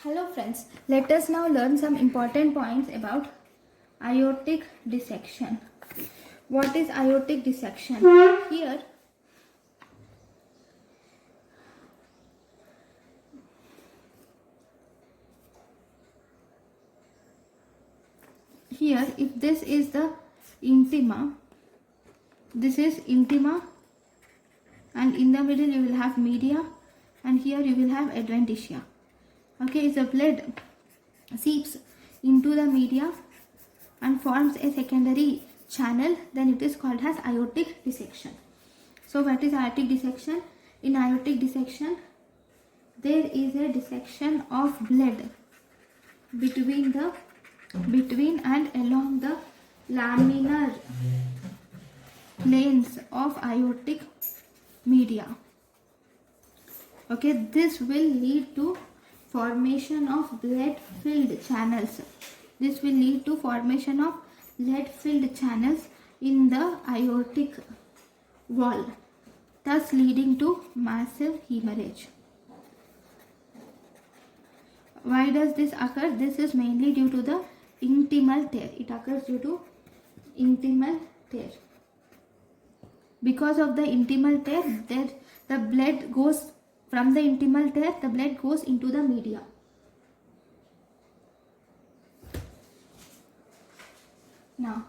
Hello friends, let us now learn some important points about aortic dissection. What is aortic dissection? Here if this is the intima, this is intima, and in the middle you will have media, and here you will have adventitia. Okay, the blood seeps into the media and forms a secondary channel, then it is called as aortic dissection. So what is aortic dissection? In aortic dissection, there is a dissection of blood between and along the laminar planes of aortic media. Okay, this will lead to formation of blood-filled channels. This will lead to formation of blood-filled channels in the aortic wall, thus leading to massive hemorrhage. Why does this occur? This is mainly due to the intimal tear. It occurs due to intimal tear. Because of the intimal tear, the blood goes from the intimal tear, the blood goes into the media. Now,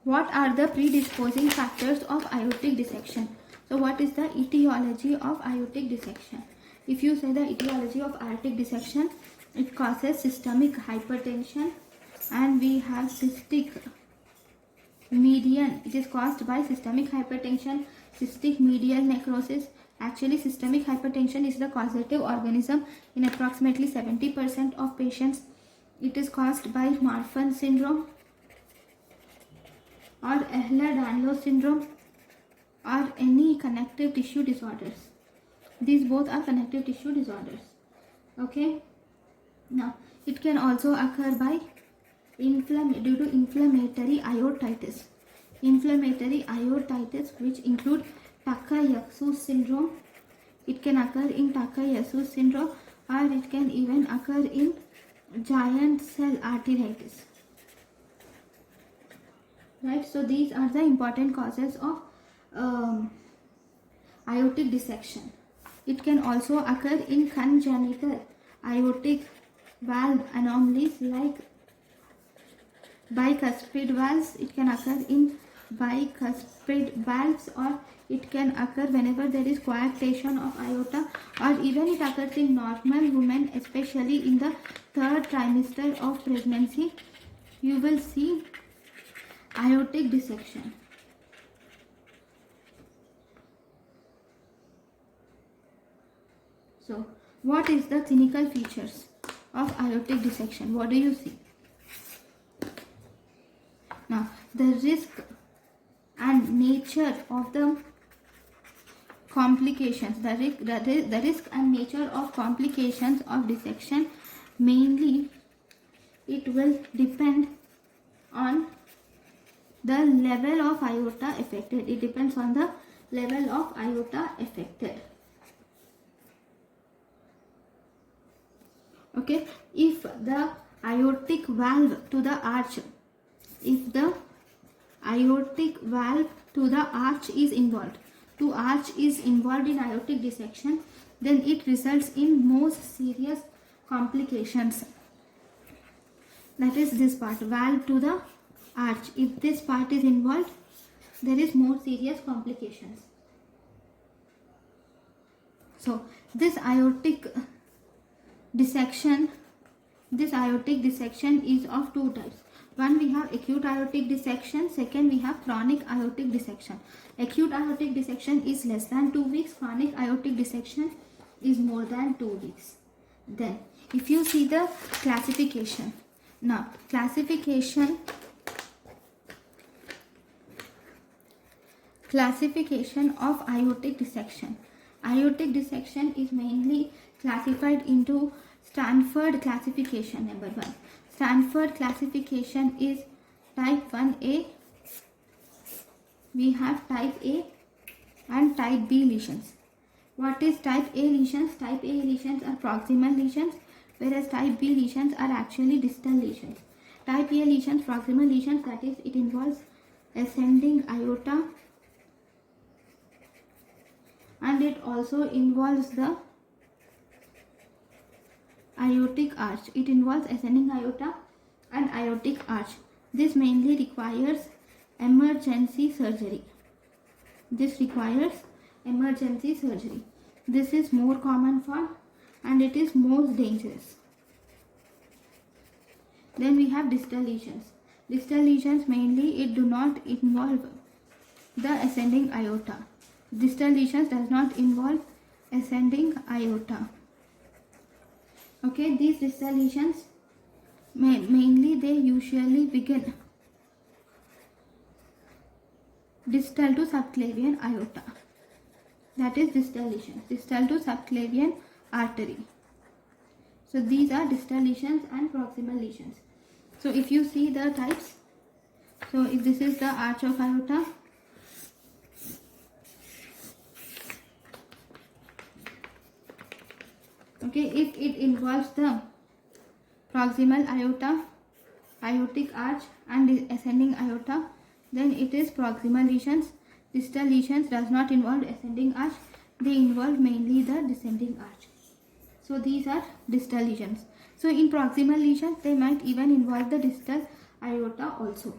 what are the predisposing factors of aortic dissection? So, what is the etiology of aortic dissection? If you say the etiology of aortic dissection, it causes systemic hypertension, and we have cystic median. It is caused by systemic hypertension, cystic medial necrosis. Actually, systemic hypertension is the causative organism in approximately 70% of patients. It is caused by Marfan syndrome or Ehlers-Danlos syndrome or any connective tissue disorders. These both are connective tissue disorders. Okay. Now, it can also occur by due to inflammatory aortitis. Inflammatory aortitis, which include Takayasu syndrome. It can occur in Takayasu syndrome, or it can even occur in giant cell arteritis. Right, so these are the important causes of aortic dissection. It can also occur in congenital aortic valve anomalies like bicuspid valves. It can occur in bicuspid valves, or it can occur whenever there is coarctation of aorta, or even it occurs in normal women, especially in the third trimester of pregnancy. You will see aortic dissection. So, what is the clinical features of aortic dissection? What do you see? Now, the risk and nature of the complications, the risk and nature of complications of dissection, mainly it will depend on the level of aorta affected. It depends on the level of aorta affected. Okay, if the aortic valve to the arch, if the aortic valve to the arch is involved, in aortic dissection, then it results in most serious complications. That is this part, valve to the arch. If this part is involved, there is more serious complications. So this aortic dissection is of two types. One, we have acute aortic dissection. Second, we have chronic aortic dissection. Acute aortic dissection is less than 2 weeks. Chronic aortic dissection is more than 2 weeks. Then, if you see the classification. Now, classification of aortic dissection. Aortic dissection is mainly classified into Stanford classification. Number 1. Stanford classification is type 1A. We have type A and type B lesions. What is type A lesions? Type A lesions are proximal lesions, whereas type B lesions are actually distal lesions. Type A lesions, proximal lesions, that is, it involves ascending aorta, and it also involves the aortic arch. It involves ascending aorta and aortic arch. This mainly requires emergency surgery. This requires emergency surgery. This is more common form and it is most dangerous. Then we have distal lesions. Distal lesions mainly it do not involve the ascending aorta. Distal lesions does not involve ascending aorta. Okay, these distal lesions mainly they usually begin distal to subclavian aorta. That is distal lesions, distal to subclavian artery. So these are distal lesions and proximal lesions. So if you see the types, so if this is the arch of aorta, okay, if it involves the proximal aorta, aortic arch and ascending aorta, then it is proximal lesions. Distal lesions does not involve ascending arch, they involve mainly the descending arch. So these are distal lesions. So in proximal lesions, they might even involve the distal aorta also.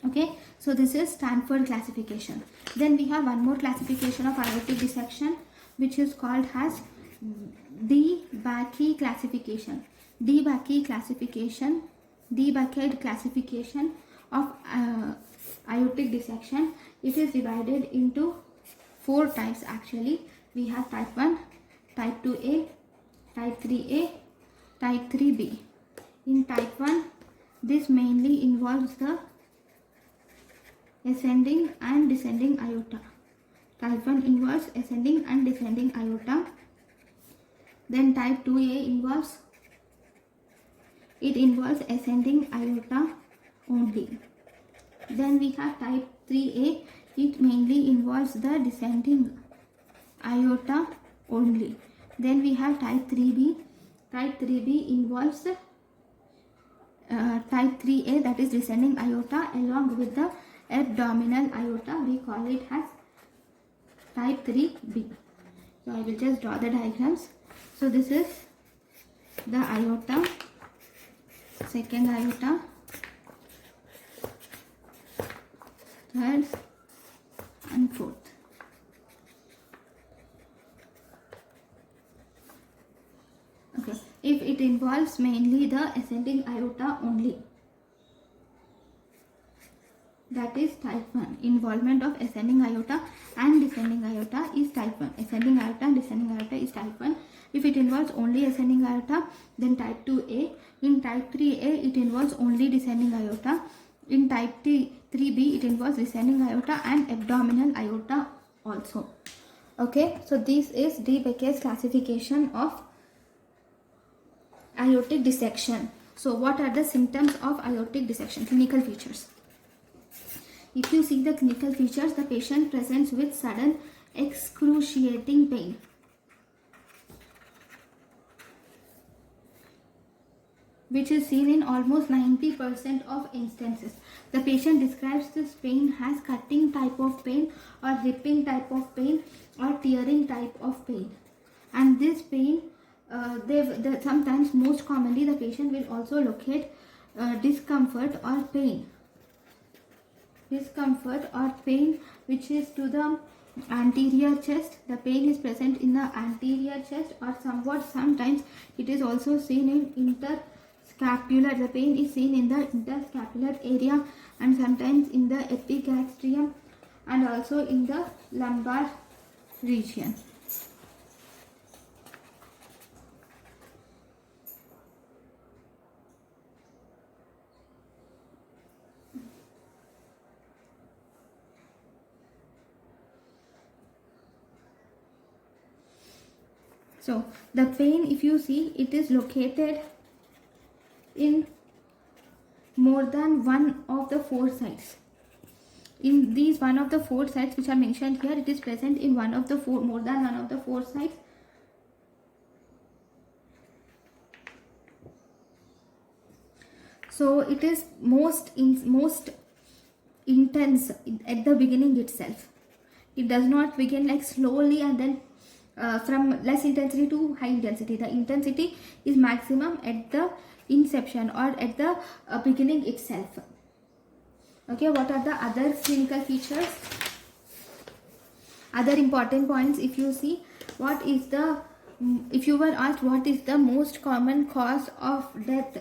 Okay, so this is Stanford classification. Then we have one more classification of aortic dissection, which is called as DeBakey classification. DeBakey classification, DeBakey classification of aortic dissection. It is divided into 4 types actually. We have type 1, type 2A, type 3A, type 3B. In type 1, this mainly involves the ascending and descending aorta. Type 1 involves ascending and descending aorta. Then type 2A involves ascending aorta only. Then we have type 3A, it mainly involves the descending aorta only. Then we have type 3B. Type 3B involves type 3A, that is descending aorta along with the abdominal aorta. We call it as type 3B. So I will just draw the diagrams. So this is the aorta, second aorta, third and fourth. Okay, if it involves mainly the ascending aorta only, that is type 1. Involvement of ascending aorta and descending aorta is type 1. Ascending aorta and descending aorta is type 1. If it involves only ascending aorta, then type 2A. In type 3A, it involves only descending aorta. In type 3B, it involves descending aorta and abdominal aorta also. Okay, so this is DeBakey's classification of aortic dissection. So what are the symptoms of aortic dissection? Clinical features. If you see the clinical features, the patient presents with sudden excruciating pain. Which is seen in almost 90% of instances. The patient describes this pain as cutting type of pain or ripping type of pain or tearing type of pain. And this pain, sometimes most commonly the patient will also locate discomfort or pain. Discomfort or pain which is to the anterior chest. The pain is present in the anterior chest or sometimes it is also seen in interscapular. The pain is seen in the interscapular area and sometimes in the epigastrium and also in the lumbar region. So the pain, if you see, it is located in more than one of the 4 sides. In these one of the four sites which are mentioned here, it is present in one of the four, more than one of the four sites. So it is most intense at the beginning itself. It does not begin like slowly and then from less intensity to high intensity. The intensity is maximum at the inception or at the beginning itself. Okay, what are the other clinical features? Other important points, if you see, if you were asked what is the most common cause of death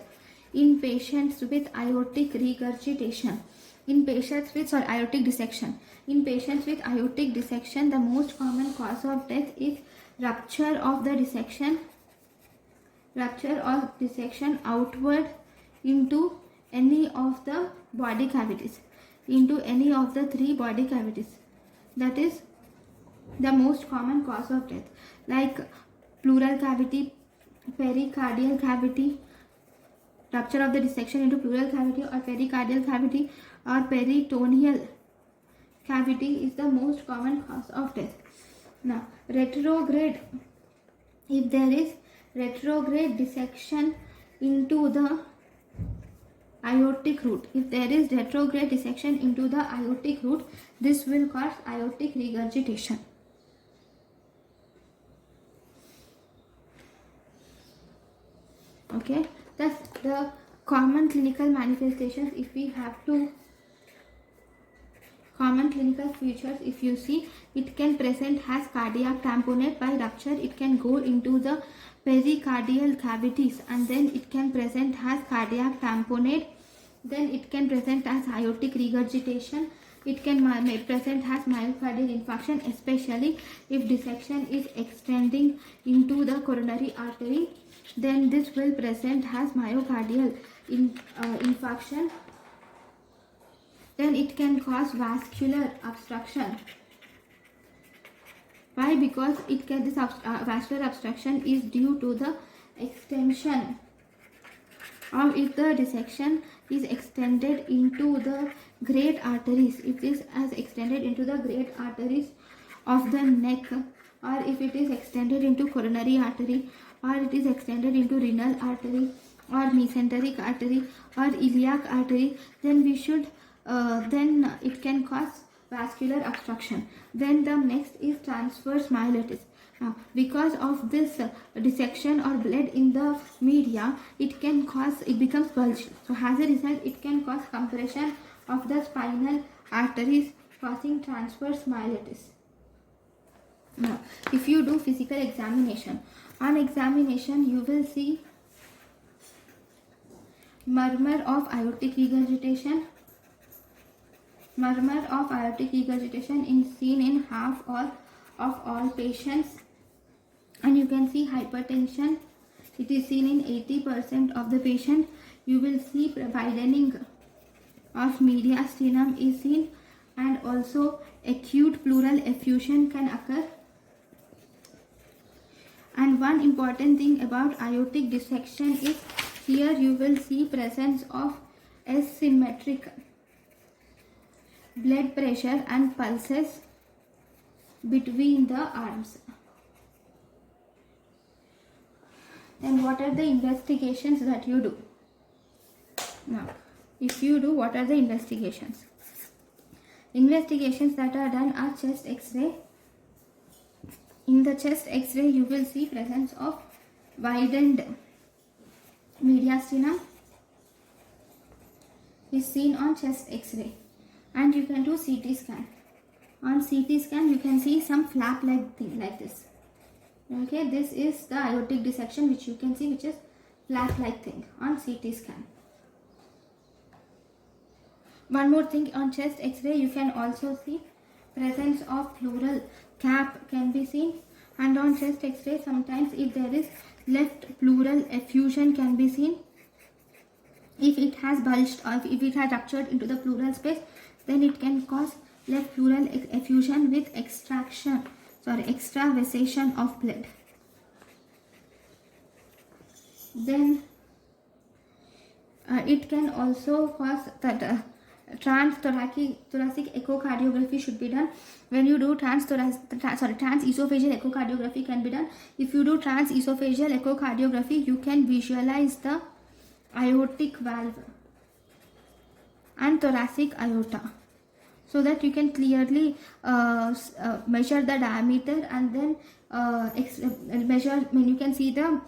in patients with aortic regurgitation, in patients with aortic dissection. In patients with aortic dissection, the most common cause of death is rupture of the dissection outward into any of the body cavities, into any of the three body cavities. That is the most common cause of death, like pleural cavity, pericardial cavity, rupture of the dissection into pleural cavity or pericardial cavity or peritoneal cavity is the most common cause of death. Now, retrograde, if there is retrograde dissection into the aortic root, if there is retrograde dissection into the aortic root, this will cause aortic regurgitation. Okay, that's the common clinical manifestations. If we have to common clinical features, if you see, it can present as cardiac tamponade by rupture. It can go into the pericardial cavities and then it can present as cardiac tamponade. Then it can present as aortic regurgitation. It can present as myocardial infarction, especially if dissection is extending into the coronary artery. Then this will present as myocardial infarction. Then it can cause vascular obstruction. Why? Because this vascular obstruction is due to the extension, or if the dissection is extended into the great arteries, if this has extended into the great arteries of the neck, or if it is extended into coronary artery, or it is extended into renal artery or mesenteric artery or iliac artery, then we should then it can cause vascular obstruction. Then the next is transverse myelitis. Now, because of this dissection or blood in the media, it becomes bulged. So as a result, it can cause compression of the spinal arteries, causing transverse myelitis. Now, if you do physical examination, on examination you will see murmur of aortic regurgitation. Murmur of aortic regurgitation is seen in half of all patients, and you can see hypertension. It is seen in 80% of the patient. You will see widening of mediastinum is seen, and also acute pleural effusion can occur. And one important thing about aortic dissection is here you will see presence of asymmetric blood pressure and pulses between the arms. Then what are the investigations that you do? Now, if you do, what are the investigations? Investigations that are done are chest X-ray. In the chest X-ray, you will see presence of widened mediastinum is seen on chest X-ray. And you can do CT scan. On CT scan, you can see some flap-like thing like this. Okay, this is the aortic dissection which you can see, which is flap-like thing on CT scan. One more thing, on chest X-ray, you can also see presence of pleural cap can be seen. And on chest X-ray, sometimes if there is left pleural effusion can be seen. If it has bulged or if it has ruptured into the pleural space, then it can cause left pleural effusion with extravasation of blood. Then it can also cause that transthoracic echocardiography should be done. When you do transesophageal echocardiography can be done. If you do transesophageal echocardiography, you can visualize the aortic valve and thoracic aorta, so that you can clearly measure the diameter, and then measure when you can see the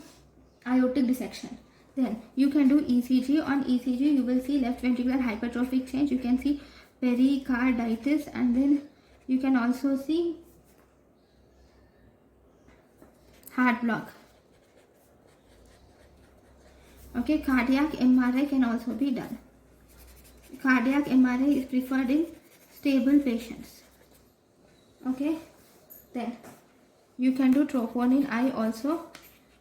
aortic dissection. Then you can do ECG. On ECG, you will see left ventricular hypertrophic change. You can see pericarditis, and then you can also see heart block. Okay, cardiac MRI can also be done. Cardiac MRI is preferred in stable patients. Okay, then you can do troponin I also.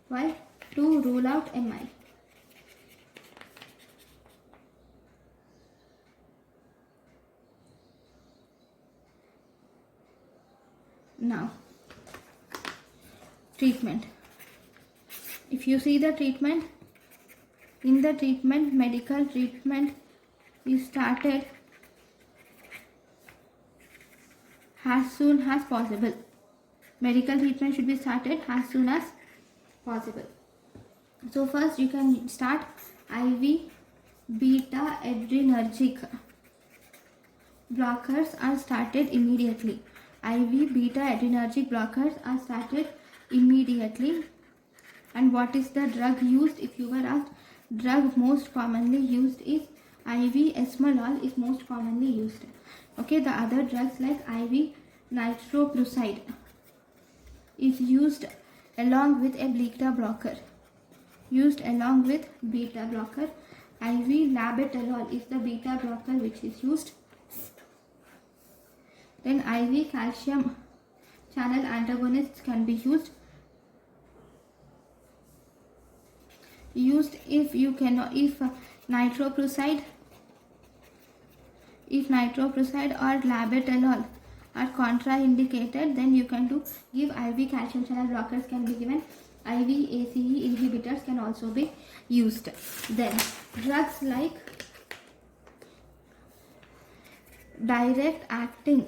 Why? To rule out MI. Now, treatment. If you see the treatment, in the treatment, medical treatment is started as soon as possible. Medical treatment should be started as soon as possible. So first you can start IV beta adrenergic blockers are started immediately. IV beta adrenergic blockers are started immediately. And what is the drug used? If you were asked, drug most commonly used is IV esmolol is most commonly used. Okay, the other drugs like IV nitroprusside is used along with a beta blocker. Used along with beta blocker. IV labetalol is the beta blocker which is used. Then IV calcium channel antagonists can be used. Used if you cannot, if nitroprusside or labetalol are contraindicated, then you can give IV calcium channel blockers can be given. IV ACE inhibitors can also be used. Then drugs like direct acting.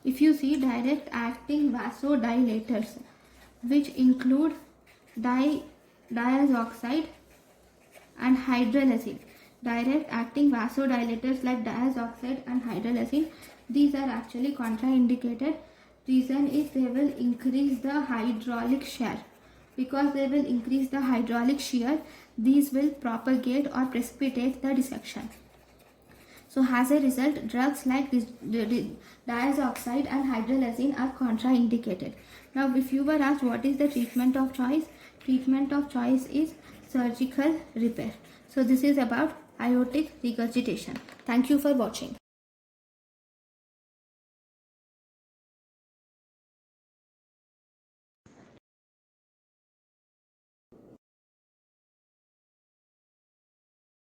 If you see direct acting vasodilators, which include diazoxide and hydralazine. Direct acting vasodilators like diazoxide and hydralazine, these are actually contraindicated. Reason is they will increase the hydraulic shear. Because they will increase the hydraulic shear, these will propagate or precipitate the dissection. So as a result, drugs like diazoxide and hydralazine are contraindicated. Now if you were asked what is the treatment of choice, treatment of choice is surgical repair. So this is about aortic regurgitation. Thank you for watching.